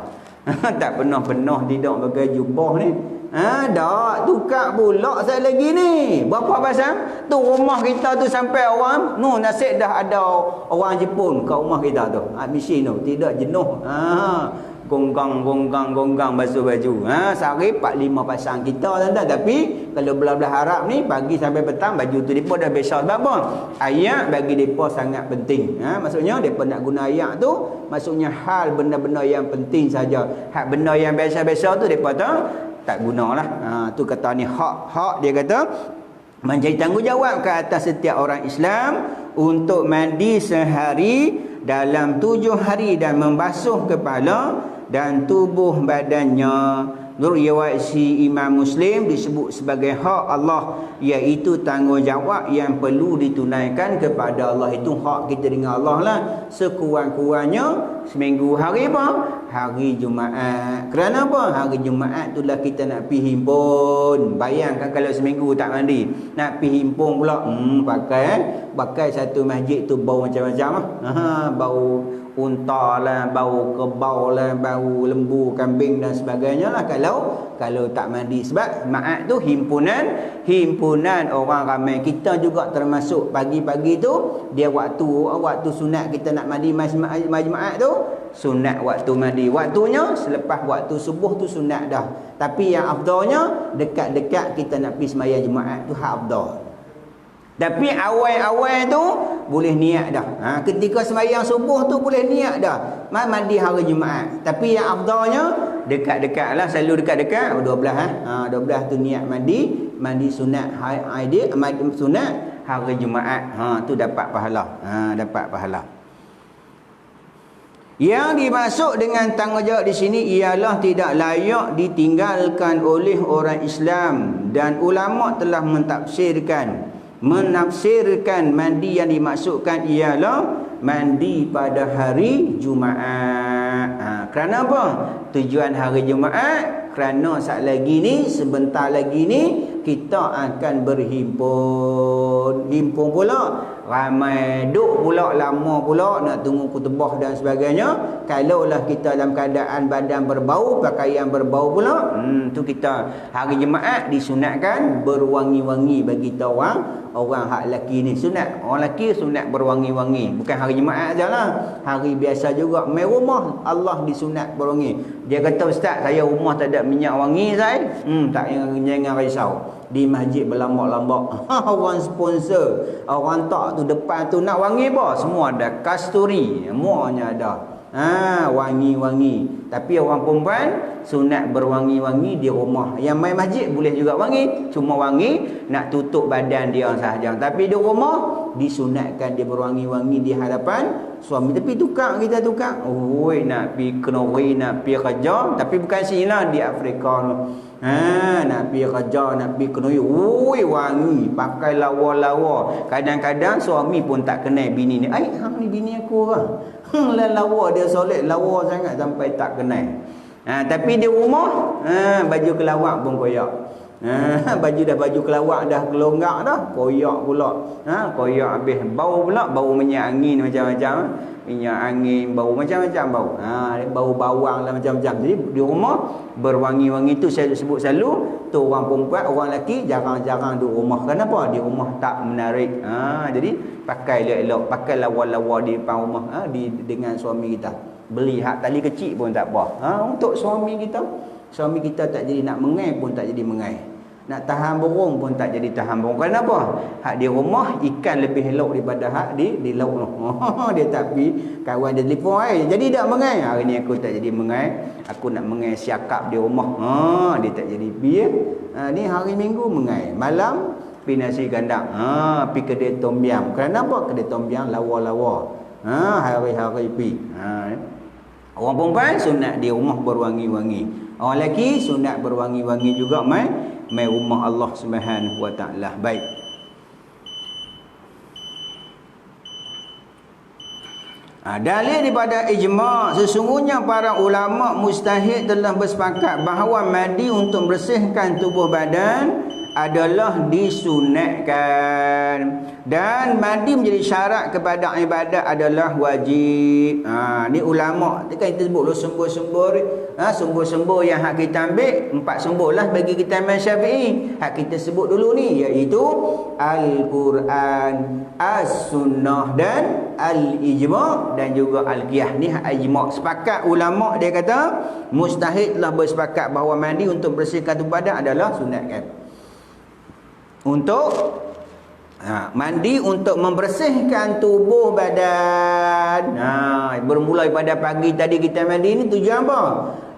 Tak pernah tidur pakai jubah ni. Dah tukar pula saya lagi ni. Berapa pasal? Tu rumah kita tu sampai orang nasib dah ada orang Jepun kat rumah kita tu. Mesin tu tidak jenuh. gonggang basuh baju. Sehari 4-5 pasang kita tuan-tuan. Tapi kalau belah-belah Arab ni pagi sampai petang baju tu depa dah biasa. Sebab apa? Ayat bagi depa sangat penting. Maksudnya depa nak guna ayat tu maksudnya hal benda-benda yang penting saja. Hak benda yang biasa-biasa tu depa tak gunalah. Tu kata ni hak dia kata menjadi tanggungjawab ke atas setiap orang Islam untuk mandi sehari dalam 7 hari dan membasuh kepala dan tubuh badannya. Riwayat si Imam Muslim disebut sebagai hak Allah, iaitu tanggungjawab yang perlu ditunaikan kepada Allah. Itu hak kita dengan Allah lah. Sekurang-kurangnya seminggu hari apa? Hari Jumaat. Kerana apa? Hari Jumaat itulah kita nak pergi himpun. Bayangkan kalau seminggu tak mandi, nak pergi himpun pula. Pakai satu masjid tu bau macam-macam lah. Bau unta lah, bau kebau lah, bau lembu, kambing dan sebagainya lah kalau tak mandi. Sebab Jumaat tu himpunan orang ramai. Kita juga termasuk pagi-pagi tu dia waktu sunat kita nak mandi Jumaat tu, sunat waktu mandi. Waktunya selepas waktu subuh tu sunat dah. Tapi yang afdalnya dekat-dekat kita nak pergi sembahyang Jumaat tu hak afdal. Tapi awal-awal tu boleh niat dah. Ketika sembahyang subuh tu boleh niat dah. Mandi hari Jumaat. Tapi yang afdalnya dekat-dekat lah. Selalu dekat-dekat. 12 tu niat mandi sunat sunat hari Jumaat. Tu dapat pahala. Dapat pahala. Yang dimaksud dengan tanggungjawab di sini ialah tidak layak ditinggalkan oleh orang Islam, dan ulama telah menafsirkan mandi yang dimaksudkan ialah mandi pada hari Jumaat. Kerana apa? Tujuan hari Jumaat kerana sebentar lagi ni kita akan berhimpun. Himpun pula ramai, duk pula lama pula nak tunggu khutbah dan sebagainya. Kalaulah kita dalam keadaan badan berbau, pakaian berbau pula, tu kita hari Jumaat disunatkan berwangi-wangi bagi kita orang hak lelaki ni. Sunat orang lelaki sunat berwangi-wangi. Bukan hari Jumaat sajalah, hari biasa juga. Mai rumah Allah disunat berwangi. Dia kata, ustaz saya rumah tak ada minyak wangi saya. Tak, jangan risau. Di masjid berlambak-lambak. Orang sponsor, orang tak tu depan tu nak wangi apa? Semua ada kasturi, semuanya ada. Wangi-wangi. Tapi orang perempuan sunat berwangi-wangi di rumah. Yang main masjid boleh juga wangi, cuma wangi nak tutup badan dia sahaja. Tapi di rumah disunatkan dia berwangi-wangi di hadapan suami. Tapi tukar nak pergi kenori, nak pergi kerja. Tapi bukan sini lah, di Afrika tu. Nak pergi kerja, nak pergi kenuri, wangi, pakai lawa-lawa. Kadang-kadang suami pun tak kenal bini ni. Hang ni bini aku lah. Lawa dia solid, lawa sangat sampai tak kenal. Tapi di rumah baju kelawak pun koyak. Baju kelawak dah kelonggak dah, koyak pula. Koyak habis, bau pula, bau minyak angin macam-macam. Minyak angin, bau macam-macam bau. Bau bawang lah macam-macam. Jadi di rumah berwangi-wangi tu saya sebut selalu. Tu orang perempuan, orang lelaki jarang-jarang di rumah. Kenapa? Di rumah tak menarik. Jadi pakai elok-elok, pakai lawa-lawa di depan rumah, dengan suami kita. Beli hak tali kecil pun tak apa. Untuk suami kita tak jadi nak mengai pun tak jadi mengai. Nak tahan burung pun tak jadi tahan burung. Kenapa? Hak di rumah ikan lebih elok daripada hak di laut tu. Dia tak pergi, kawan dia telefon, jadi tak mengai. Hari ni aku tak jadi mengai. Aku nak mengai siakap di rumah. Dia tak jadi pergi. Ni hari Minggu mengai. Malam pergi nasi gandang. Pergi kedai tom yam. Kenapa? Kedai tom yam lawa-lawa. Hari-hari pergi. Orang perempuan sunat di rumah berwangi-wangi. Orang lelaki sunat berwangi-wangi juga mai rumah Allah Subhanahu wa taala. Baik. Dalil daripada ijma', sesungguhnya para ulama mujtahid telah bersepakat bahawa mandi untuk membersihkan tubuh badan adalah disunatkan. Dan mandi menjadi syarat kepada ibadat adalah wajib. Ni ulama kan kita sebut sumber-sumber sumber-sumber yang hak kita ambil 4 sumber lah bagi kita Imam Syafi'i. Hak kita sebut dulu ni iaitu Al-Quran, As-Sunnah dan Al-Ijma' dan juga Al-Qiyas. Ni hak ijma'. Sepakat ulama dia kata mustahid telah bersepakat bahawa mandi untuk bersihkan tubuh badan adalah sunatkan. Untuk mandi untuk membersihkan tubuh badan. Bermula pada pagi tadi kita mandi ni tujuan apa?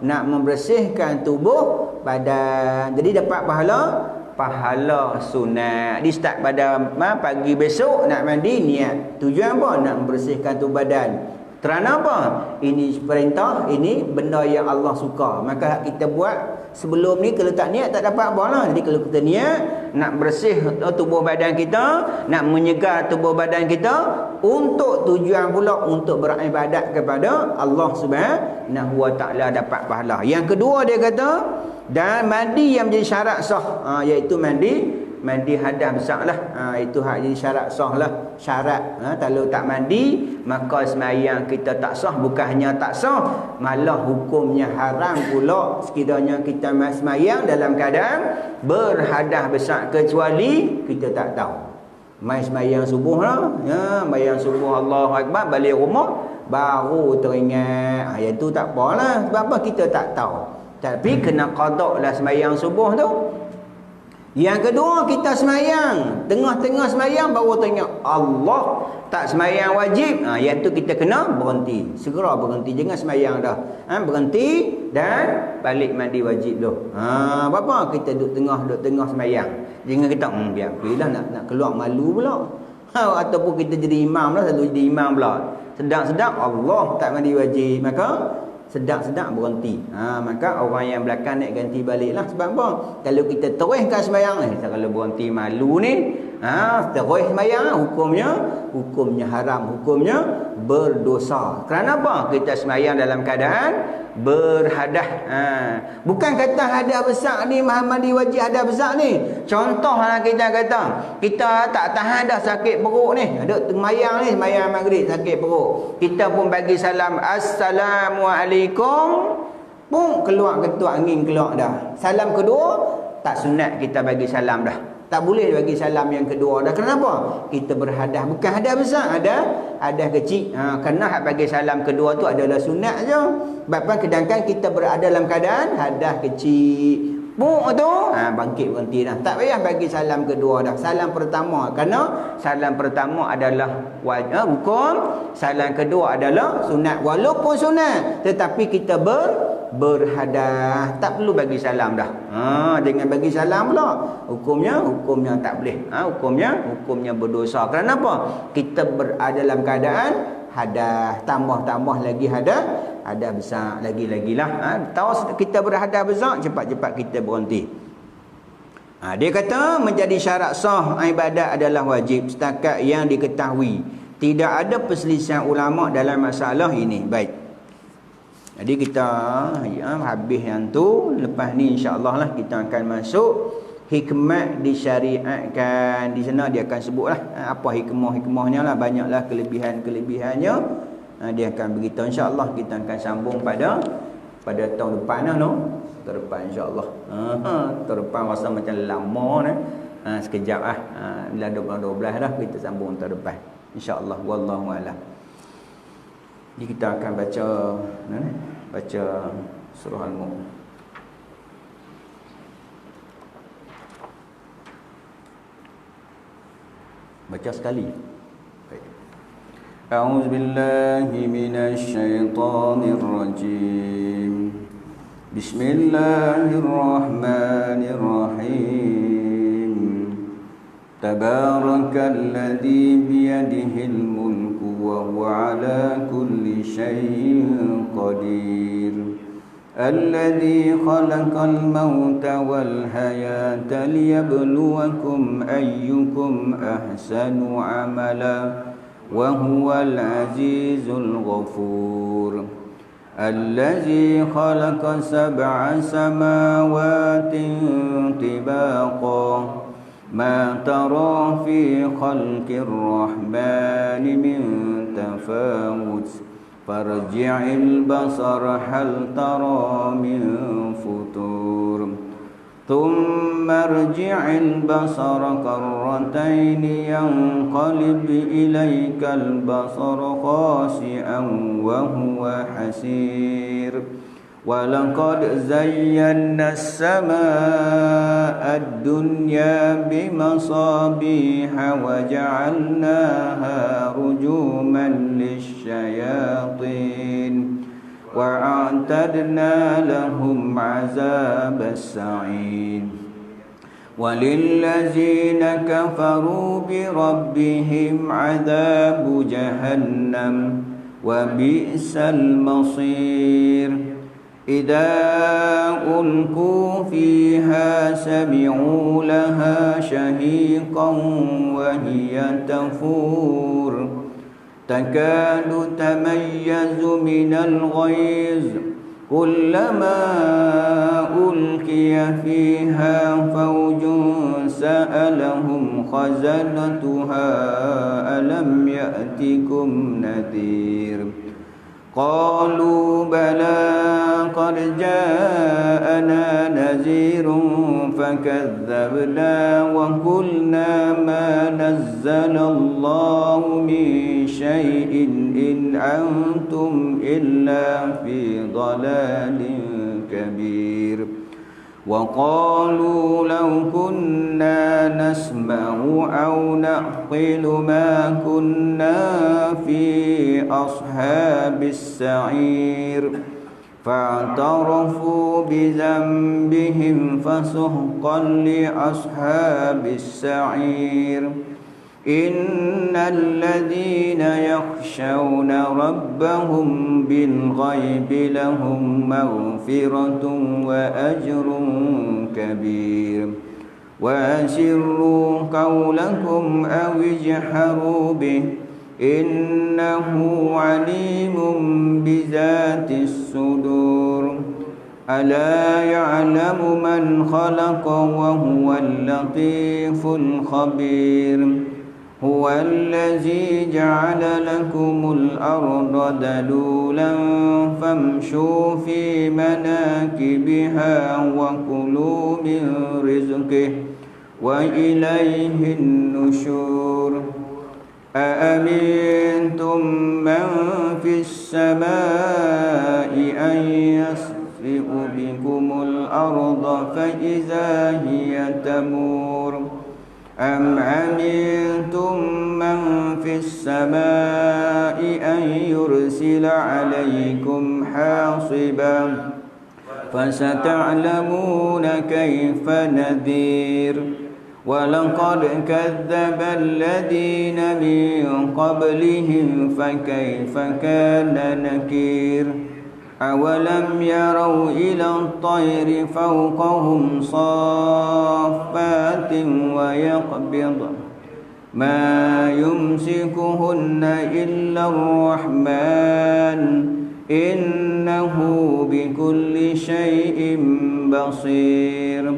Nak membersihkan tubuh badan. Jadi dapat pahala sunat. Di start pada pagi besok nak mandi, niat. Tujuan apa? Nak membersihkan tubuh badan. Kerana apa? Ini perintah, ini benda yang Allah suka. Maka kita buat sebelum ni kalau tak niat tak dapat apa lah. Jadi kalau kita niat nak bersih tubuh badan kita, nak menyegar tubuh badan kita untuk tujuan pula untuk beribadat kepada Allah Subhanahu Wa Taala dapat pahala. Yang kedua dia kata dan mandi yang menjadi syarat sah, iaitu mandi hadas besar lah. Itu hak jadi syarat sah lah. Syarat kalau tak mandi maka semayang kita tak sah. Bukan hanya tak sah, malah hukumnya haram pula sekiranya kita semayang dalam keadaan berhadas besar, kecuali kita tak tahu. Mai semayang subuh lah, semayang subuh Allahu Akbar, balik rumah baru teringat. Yang tu tak apalah. Sebab apa? Kita tak tahu. Tapi kena qada lah semayang subuh tu. Yang kedua, kita semayang tengah-tengah semayang baru tengok Allah, tak semayang wajib. Yang tu kita kena berhenti. Segera berhenti, jangan semayang dah. Berhenti dan balik mandi wajib tu. Apa kita duduk tengah semayang. Jangan kita biar pilih nak keluar malu pula. Ataupun kita jadi imam lah, selalu jadi imam pula. Sedang-sedang Allah tak mandi wajib, maka sedang-sedang berhenti. Maka orang yang belakang nak ganti balik lah. Sebab apa? Kalau kita teruskan sembahyang ni, kalau berhenti malu ni, terus sembahyang, hukumnya haram, hukumnya berdosa. Kerana apa? Kita sembahyang dalam keadaan berhadas. Bukan kata hadas besar ni, mandi wajib hadas besar ni. Contohlah kita kata, kita tak tahan dah sakit perut ni. Ada sembahyang ni, sembahyang maghrib sakit perut. Kita pun bagi salam, Assalamualaikum. Pun keluar ketua angin keluar dah. Salam kedua, tak sunat kita bagi salam dah. Tak boleh bagi salam yang kedua dah. Kenapa? Kita berhadas. Bukan hadas besar, hadas kecil. Kerana hak bagi salam kedua tu adalah sunat je. Sebab sedangkan kita berada dalam keadaan hadas kecil. Buk tu bangkit berhenti dah. Tak payah bagi salam kedua dah. Salam pertama, kerana salam pertama adalah wajib hukum, salam kedua adalah sunat. Walaupun sunat, tetapi kita berhadas, tak perlu bagi salam dah. Jangan bagi salam pula. Hukumnya tak boleh. Hukumnya berdosa. Kerana apa? Kita berada dalam keadaan hadas, tambah lagi hadas besar lagi-lagilah. Tahu kita berhadas besar, cepat-cepat kita berhenti. Dia kata menjadi syarat sah ibadat adalah wajib setakat yang diketahui. Tidak ada perselisihan ulama dalam masalah ini. Baik. Jadi kita habis yang tu. Lepas ni insya-Allah lah kita akan masuk hikmat disyariatkan. Di sana dia akan sebutlah apa hikmah-hikmahnya lah, banyaklah kelebihan-kelebihannya. Dia akan beritahu, insya-Allah kita akan sambung pada tahun depan lah, no. Tahun depan insya-Allah. Tahun depan rasa macam lama ni. Sekejap lah. Bila 12 dah kita sambung tahun depan. Insya-Allah, wallahu a'lam. Jadi kita akan baca surah Al-Mulk. Baca sekali. A'udzu billahi minasy syaithanir rajim. Bismillahirrahmanirrahim. Tabarakalladzi biyadihil mulku wa huwa ala kulli syai'in qadir. Alladzi khalaqal mauta wal hayata liyabluwakum ayyukum ahsanu amala wa huwal azizul ghafur. الذي خلق 7 سماوات طباقا ما ترى في خلق الرحمن من تفاوت فارجع البصر هل ترى من فطور ثم ارجع البصر كرتين ينقلب إليك البصر خاسئا وهو حسير ولقد زينا السماء الدنيا بمصابيح وجعلناها رجوما للشياطين وأعتدنا لهم عذاب السعير وللذين كفروا بربهم عذاب جهنم وبئس المصير إذا ألقوا فيها سمعوا لها شهيقا وهي تفور تكاد تميز من الغيظ كلما ألقي فيها فوج سألهم خزنتها ألم يأتكم نذير قالوا بلى قد جاءنا نذير فكذبنا وقلنا ما نزل الله من شيء إن أنتم إلا في ضلال كبير وقالوا لو كنا نسمع أو نعقل ما كنا في أصحاب السعير فاعترفوا بذنبهم فسحقا لأصحاب السعير إن الذين يخشون ربهم بالغيب لهم مغفرة وأجر كبير وأسروا قولكم أو اجهروا به إنه عليم بذات الصدور ألا يعلم من خلق وهو اللطيف الخبير هو الذي جعل لكم الأرض ذلولا فامشوا في مناكبها وكلوا من رزقه وإليه النشور أأمنتم من في السماء أن يسفئ بكم الأرض فإذا هي تمور أم أمنتم من في السماء أن يرسل عليكم حاصبا فستعلمون كيف نذير ولقد كذب الذين من قبلهم فكيف كان نكير أولم يروا إلى الطير فوقهم صافات ويقبض ما يمسكهن إلا الرحمن إنه بكل شيء بصير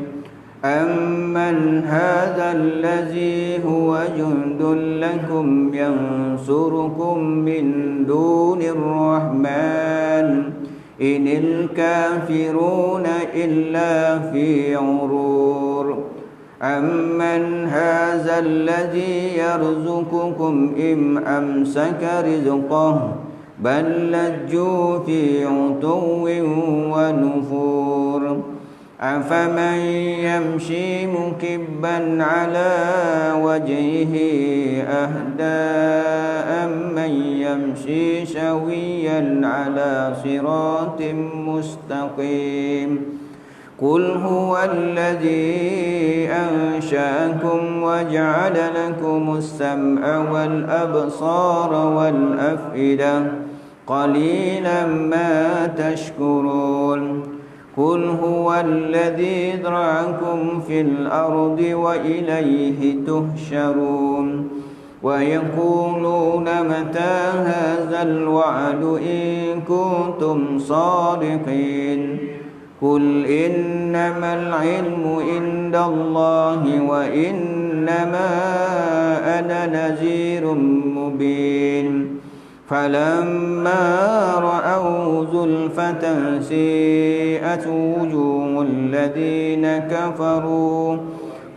أمن هذا الذي هو جند لكم ينصركم من دون الرحمن إن الكافرون إلا في غرور أمن هذا الذي يرزقكم إن أمسك رزقه بل لجوا في عتو ونفور أفمن يمشي مكبا على وجهه أهدى أمن يمشي سويا على صراط مستقيم قل هو الذي أنشأكم وجعل لكم السمع والأبصار والأفئدة قليلا ما تشكرون قل هو الذي ذرأكم في الأرض وإليه تحشرون ويقولون متى هذا الوعد إن كنتم صادقين قل إنما العلم عند الله وإنما أنا نذير مبين فلما رأوا زلفة سيئت وجوه الذين كفروا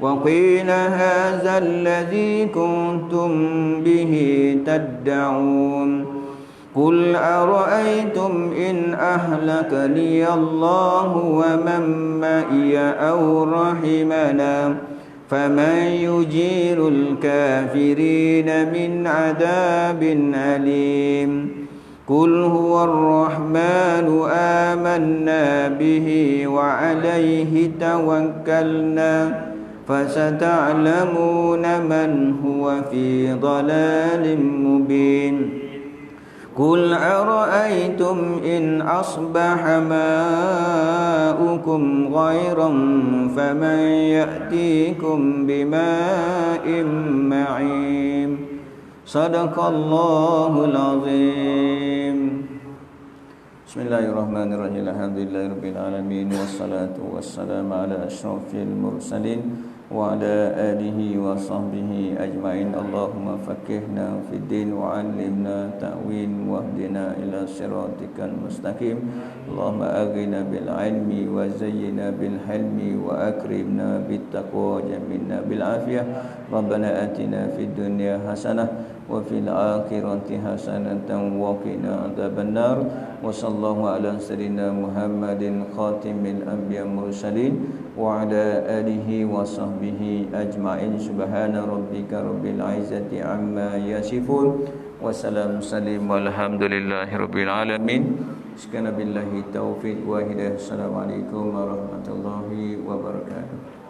وقيل هذا الذي كنتم به تدعون قل أرأيتم إن أهلكني الله ومن معي أو رحمنا فمن يجير الكافرين من عذاب أليم قل هو الرحمن آمنا به وعليه توكلنا فستعلمون من هو في ضلال مبين قل أرأيتم إن أصبح ماؤكم غيرا فمن يأتيكم بماء معين صدق الله العظيم بسم الله الرحمن الرحيم الحمد لله رب العالمين والصلاة والسلام على أشرف المرسلين وعلى آله وصحبه أجمعين اللهم فقهنا في الدين وعلمنا تأويل واهدنا إلى صراطك المستقيم اللهم أغننا بالعلم وزينا بالحلم وأكرمنا بالتقوى وجملنا بالعافية ربنا آتنا في الدنيا حسنة وفي الآخرة حسنة وقنا عذاب النار وصلى الله على سيدنا محمد خاتم الأنبياء المرسلين وعلى آله وصحبه أجمعين سبحان ربك رب العزة عما يصفون وسلام سليم والحمد لله رب العالمين سبحان بالله التوفيق وهداية السلام عليكم ورحمة الله وبركاته